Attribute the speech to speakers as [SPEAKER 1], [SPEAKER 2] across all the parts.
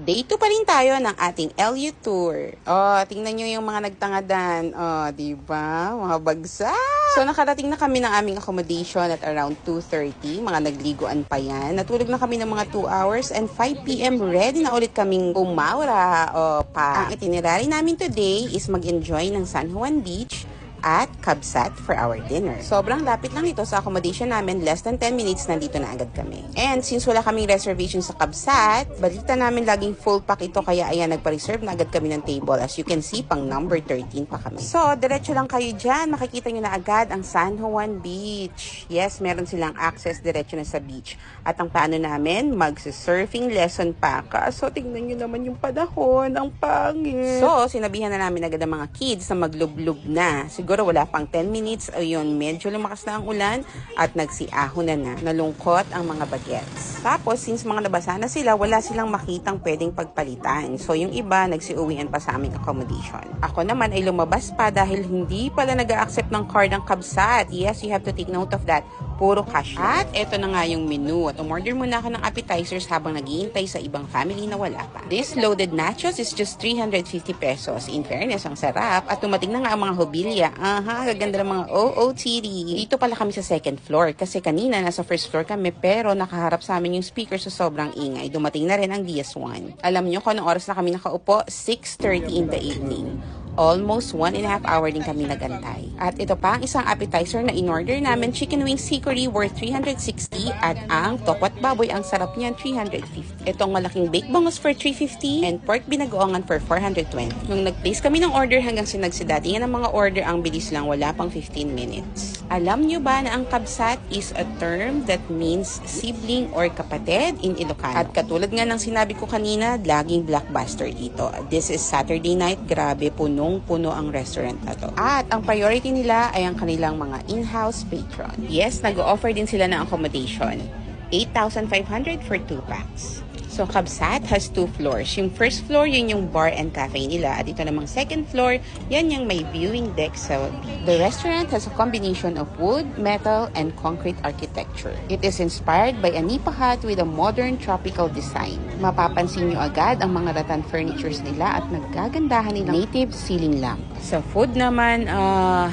[SPEAKER 1] Day 2 pa rin tayo ng ating LU tour. Oh, tingnan nyo yung mga nagtangadan. Oh, diba? Mga bagsak. So, nakarating na kami ng aming accommodation at around 2:30. Mga nagliguan pa yan. Natulog na kami ng mga 2 hours and 5 p.m. ready na ulit kaming pumaura. O, pa. Ang itinerary namin today is mag-enjoy ng San Juan Beach at Kabsat for our dinner. Sobrang lapit lang ito sa accommodation namin, less than 10 minutes nandito na agad kami. And since wala kaming reservation sa Kabsat, balita namin laging full pack ito, kaya ayan, nagpa-reserve na agad kami ng table. As you can see, pang number 13 pa kami. So, diretso lang kayo dyan, makikita nyo na agad ang San Juan Beach. Yes, meron silang access diretso na sa beach. At ang plano namin, mag-surfing lesson pa. Kaso, tingnan nyo naman yung panahon, ang pangit. So, sinabihan na namin agad ang mga kids na maglublub na. Siguro wala pang 10 minutes, ayun, medyo lumakas na ang ulan at nagsiahon na. Nalungkot ang mga bagets. Tapos, since mga nabasa na sila, wala silang makitang pwedeng pagpalitan. So, yung iba, nagsiuwian pa sa aming accommodation. Ako naman ay lumabas pa dahil hindi pala nag-a-accept ng card ang Kabsat. Yes, you have to take note of that. Puro cash. At eto na nga yung menu. At umorder muna ako ng appetizers habang naghihintay sa ibang family na wala pa. This loaded nachos is just 350 pesos. In fairness, ang sarap. At tumating na nga ang mga hobilya. Aha, gaganda ng mga OOTD. Dito pala kami sa second floor. Kasi kanina nasa first floor kami pero nakaharap sa amin yung speaker sa sobrang ingay. Dumating na rin ang DS1. Alam nyo kung anong oras na kami nakaupo? 6:30 in the evening. Almost 1.5 hour din kami nagantay. At ito pa ang isang appetizer na in-order namin, chicken wings hickory worth 360 at ang tokwat baboy, ang sarap niyan, 350. Itong malaking baked bangus for 350 and pork binagoongan for 420. Nung nag-place kami ng order hanggang sinagsidatingan ng mga order, ang bilis lang, wala pang 15 minutes. Alam nyo ba na ang Kabsat is a term that means sibling or kapatid in Ilocano? At katulad nga ng sinabi ko kanina, laging blockbuster dito. This is Saturday night, grabe, punong-puno ang restaurant na to. At ang priority nila ay ang kanilang mga in-house patron. Yes, nag-offer din sila ng accommodation. 8,500 for 2 packs. So, Kabsat has 2 floors. Yung first floor, yun yung bar and cafe nila. At ito namang second floor, yan yung may viewing deck sa beach. The restaurant has a combination of wood, metal, and concrete architecture. It is inspired by a nipa hut with a modern tropical design. Mapapansin nyo agad ang mga rattan furnitures nila at naggagandahan nilang native ceiling lamp. Sa food naman,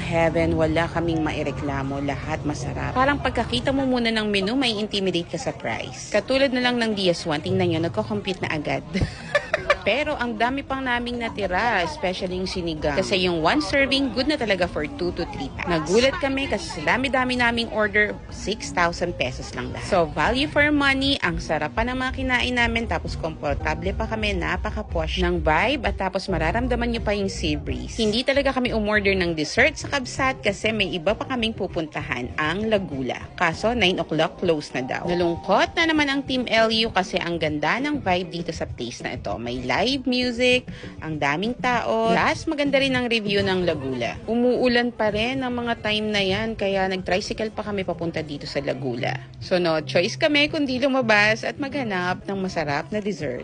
[SPEAKER 1] heaven, wala kaming maireklamo. Lahat masarap. Parang pagkakita mo muna ng menu, may intimidate ka sa price. Katulad na lang ng DS1, tingnan nyo, nagko-compute na agad. Pero ang dami pang naming natira, especially yung sinigang. Kasi yung 1 serving, good na talaga for 2 to 3 packs. Nagulat kami kasi sa dami-dami naming order, 6,000 pesos lang lahat. So, value for money, ang sarap pa ng mga kinain namin, tapos komportable pa kami, napaka-posh ng vibe, at tapos mararamdaman nyo pa yung sea breeze. Hindi talaga kami umorder ng dessert sa Kabsat kasi may iba pa kaming pupuntahan, ang Lagula. Kaso, 9 o'clock close na daw. Nalungkot na naman ang Team LU kasi ang ganda ng vibe dito sa place na ito. May live music, ang daming tao. Last, maganda rin ang review ng Lagula. Umuulan pa rin ang mga time na yan, kaya nag-tricycle pa kami papunta dito sa Lagula. So no choice kami kundi lumabas at maghanap ng masarap na dessert.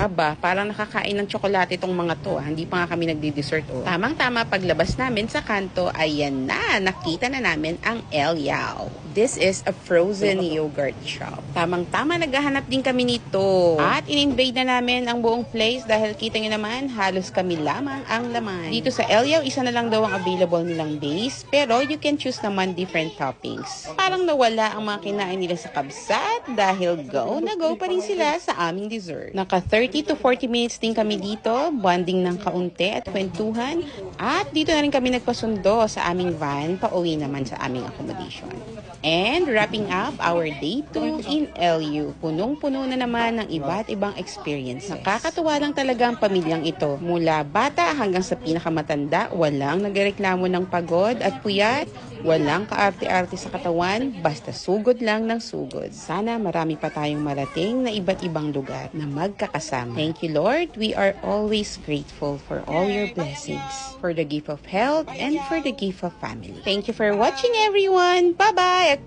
[SPEAKER 1] Aba, parang nakakain ng tsokolate itong mga to. Hindi pa nga kami nagdi-dessert. Tamang-tama, paglabas namin sa kanto, ayan na, nakita na namin ang El Yao. This is a frozen yogurt shop. Tamang-tama, naghahanap din kami nito. At in-invade na namin ang buong place dahil kita nyo naman, halos kami lamang ang laman. Dito sa El Yao, isa na lang daw ang available nilang base, pero you can choose naman different toppings. Parang nawala ang mga kinain nila sa Kabsat dahil go na go pa rin sila sa aming dessert. Naka 30 to 40 minutes din kami dito, bonding ng kaunti at kwentuhan. At dito na rin kami nagpasundo sa aming van, pauwi naman sa aming accommodation. And wrapping up our day 2 in LU. Punong-puno na naman ng iba't ibang experiences. Nakakatuwa lang talaga ang pamilyang ito. Mula bata hanggang sa pinakamatanda, walang nagreklamo ng pagod at puyat. Walang kaarte-arte sa katawan, basta sugod lang ng sugod. Sana marami pa tayong marating na iba't ibang lugar na magkakasama. Thank you, Lord. We are always grateful for all your blessings, for the gift of health, and for the gift of family. Thank you for watching, everyone. Bye-bye.